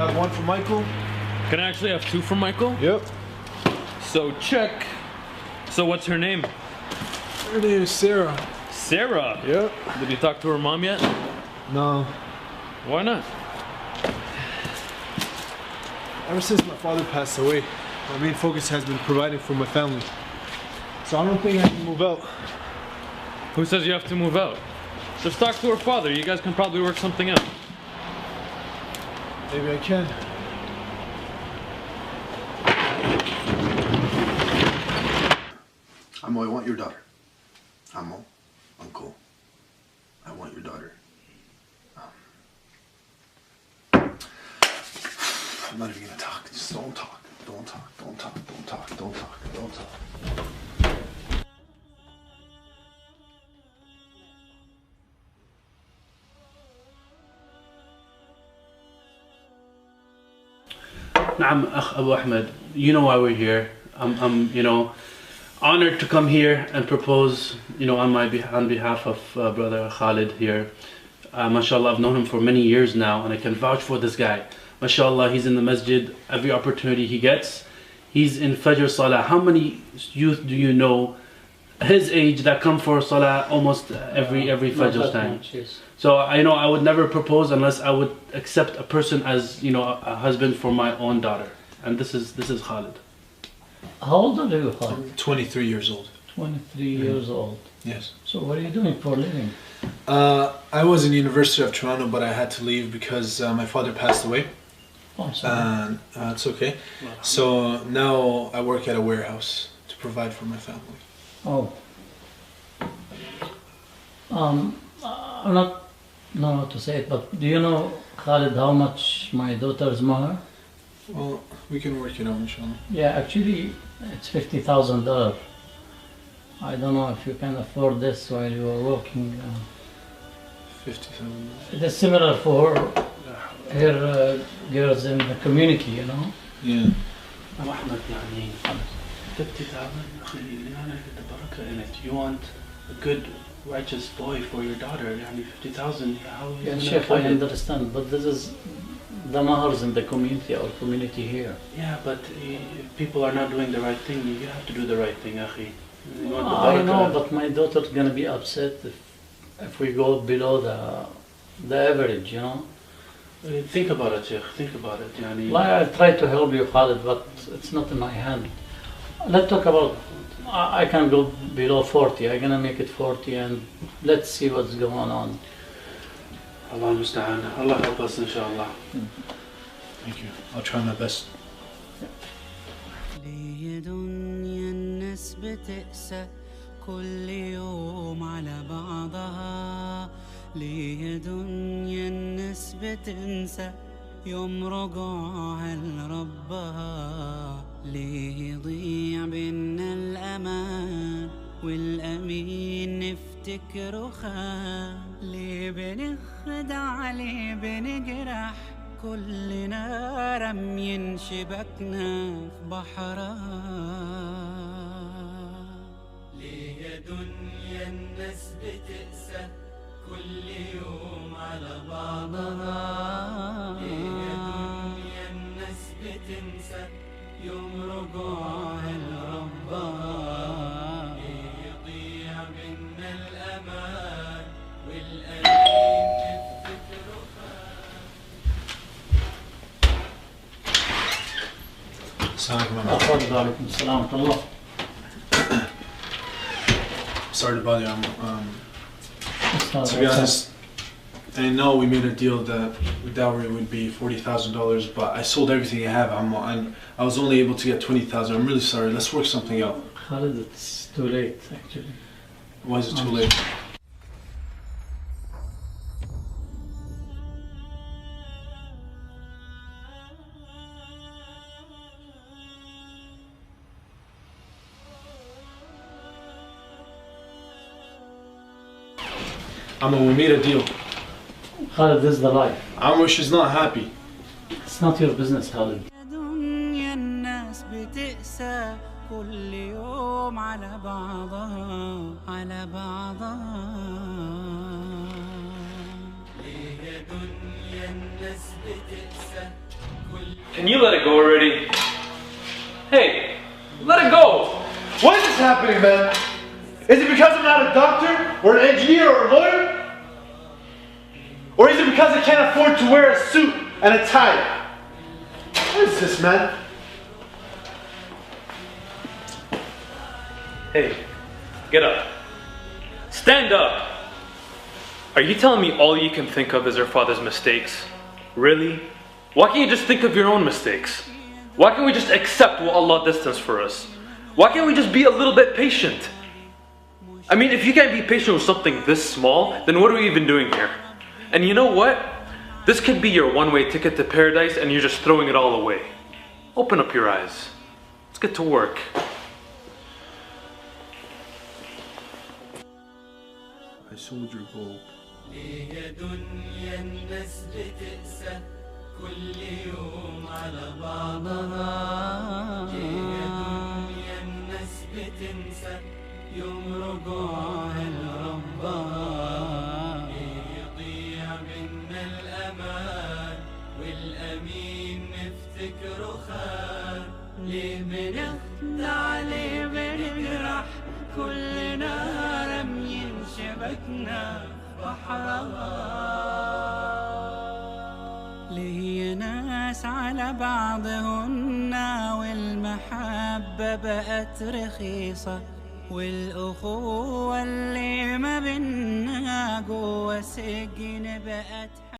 Have one for Michael. Can I actually have two for Michael? Yep. So check. So what's her name? Her name is Sarah. Sarah? Yep. Did you talk to her mom yet? No. Why not? Ever since my father passed away, my main focus has been providing for my family. So I don't think I can move out. Who says you have to move out? Just talk to her father. You guys can probably work something out. Maybe I can. Amo, I want your daughter. Amo, uncle, I want your daughter. I'm not even gonna talk. Just don't talk. Don't talk. Don't talk. Don't talk. Don't talk. Don't talk. نعم أخ أبو أحمد, you know why we're here. I'm you know, honored to come here and propose, you know, on behalf of brother Khalid here. MashaAllah, I've known him for many years now, and I can vouch for this guy. MashaAllah, he's in the masjid every opportunity he gets. He's in Fajr Salah. How many youth do you know his age that come for Salah almost every Fajr time? Much, yes. So I know I would never propose unless I would accept a person as, you know, a husband for my own daughter. And this is Khalid. How old are you, Khalid? I'm 23 years old. 23 years old. Yes. So what are you doing for a living? I was in the University of Toronto, but I had to leave because my father passed away. Oh, I'm sorry. It's okay. So now I work at a warehouse to provide for my family. Oh. I'm not know how to say it, but do you know, Khalid, how much my daughter's mahar? Well, we can work it out, inshallah. Yeah, actually, it's $50,000. I don't know if you can afford this while you are working. 50,000. It is similar for her girls in the community, you know. Yeah. أبو أحمد يعني 50,000 أخي يعني the بركة in it. You want a good righteous boy for your daughter. يعني 50,000. How are you Yeah, gonna Sheikh, afford I it? understand, but this is the mahars in the community, our community here. Yeah, but if people are not doing the right thing, you have to do the right thing, أخي. You want the I know, barakah. but my daughter's gonna be upset if we go below the average, you know. Think about it, Sheikh. Think about it. يعني Like, I try to help you, Khalid, but it's not in my hand. Let's talk about, I can go below 40. I'm gonna make it 40 and let's see what's going on. Allah musta'an. Allah help us, inshallah. Thank you. I'll try my best. ليه دنيا الناس بتقسى كل يوم على بعضها ليه دنيا الناس بتنسى يوم رجوعها لربها ليه يضيع بينا الأمان والأمين نفتكره خان ليه بنخدع ليه بنجرح كلنا رمين شبكنا في بحرها ليه يا دنيا الناس بتقسى كل يوم على بعضها ليه يا دنيا الناس بتنسى يوم رجوعها لربها ليه يضيع منا الأمان والأمين نفتكره تفضل عليكم السلام ورحمة الله. Sorry to bother you. To be honest, I know we made a deal that the dowry would be $40,000, but I sold everything I have. I was only able to get $20,000. I'm really sorry. Let's work something out. Khalid, it's too late actually. Why is it too late? We made a deal. Khalid, this is the life. She's not happy. It's not your business, Khalid. دنيا الناس بتقسى كل يوم على بعضها على بعضها ليه يا دنيا Can you let it go already? Hey, let it go! Why is this happening, man? Is it because I'm not a doctor, or an engineer, or a lawyer? Or is it because I can't afford to wear a suit and a tie? What is this, man? Hey, get up. Stand up! Are you telling me all you can think of is your father's mistakes? Really? Why can't you just think of your own mistakes? Why can't we just accept what Allah destined for us? Why can't we just be a little bit patient? I mean, if you can't be patient with something this small, then what are we even doing here? And you know what? This could be your one-way ticket to paradise and you're just throwing it all away. Open up your eyes. Let's get to work. I sold your gold. ليه دنيا الناس بتقسى كل يوم على بعضها ليه دنيا الناس بتنسى يوم رجوعها لربها ليه يضيع منا الأمان والأمين نفتكره خان ليه بنخدع ليه بنجرح كلنا رميين شبكنا بحرها ليه ناس على بعضهن والمحبة بقت رخيصة والأخوة اللي ما بينا جوا سجن بقت